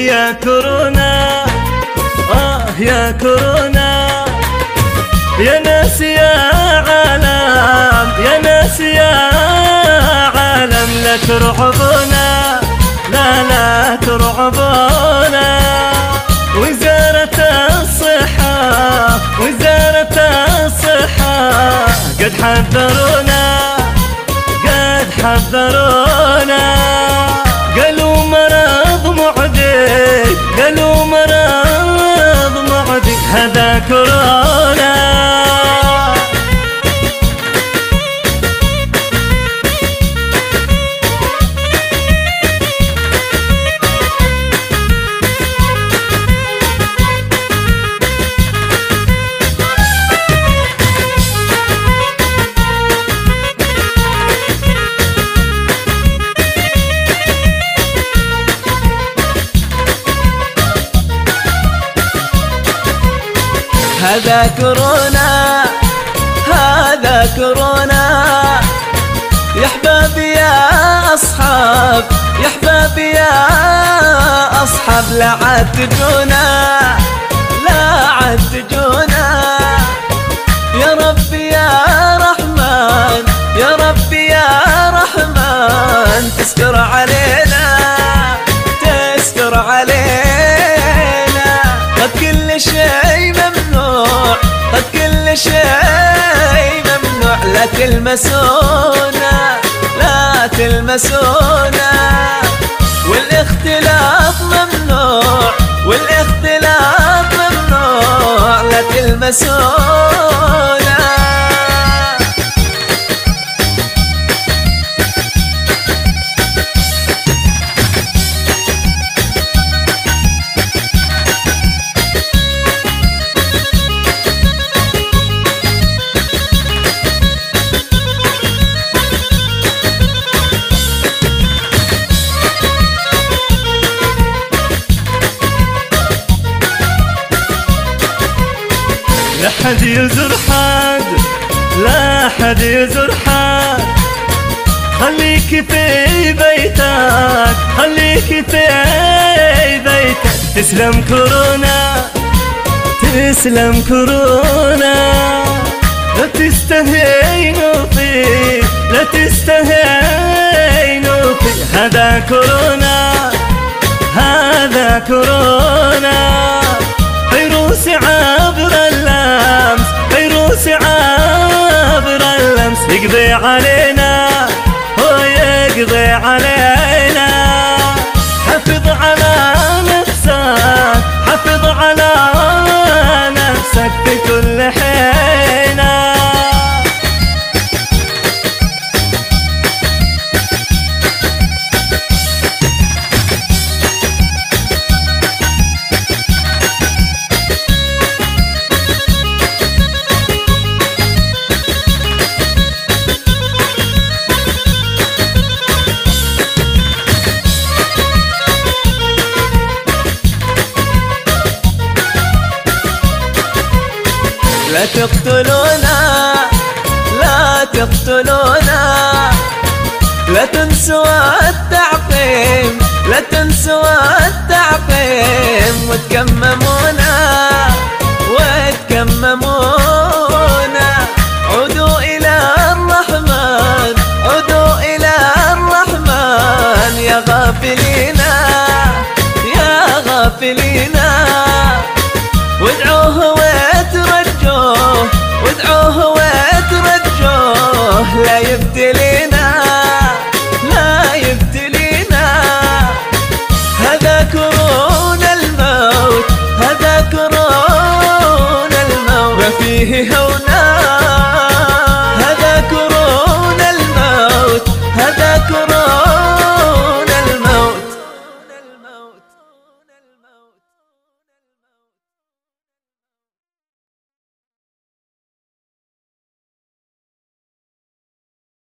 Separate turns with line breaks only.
يا كورونا، يا كورونا، يا ناس يا عالم، يا ناس يا عالم، لا ترعبونا، لا لا ترعبونا. وزارة الصحة، وزارة الصحة قد حذرونا، قد حذرونا، قالوا مرض معدي، قالوا مرض معدي، هذا كورونا.
هذا كورونا، هذا كورونا، يا احبابي يا اصحاب، يا احبابي يا اصحاب، لا عاد تجونا، لا عاد تجونا. يا ربي يا رحمن، يا ربي يا رحمن، تستر علينا، تستر علينا. قد كل شيء ممنوع، قد كل شيء ممنوع، لا تلمسونا، لا تلمسونا. والاختلاط ممنوع، والاختلاط ممنوع، لا تلمسونا.
لا حد يزور حد، لا حد يزور حد، خليك في بيتك، خليك في بيتك. تسلم كورونا، تسلم كورونا، لا تستهينوا فيه، لا تستهينوا فيه، هذا كورونا، هذا كورونا. فيروس عابر اللمس، فيروس عابر اللمس، يقضي علينا، هو يقضي علينا. حافظ على نفسك، حافظ على نفسك في كل حين.
لا تقتلونا، لا تقتلونا، لا تنسوا التعقيم، لا تنسوا التعقيم، وتكممونا، وتكممونا. عودوا إلى الرحمن، عودوا إلى الرحمن، يا غافلين، يا غافلين.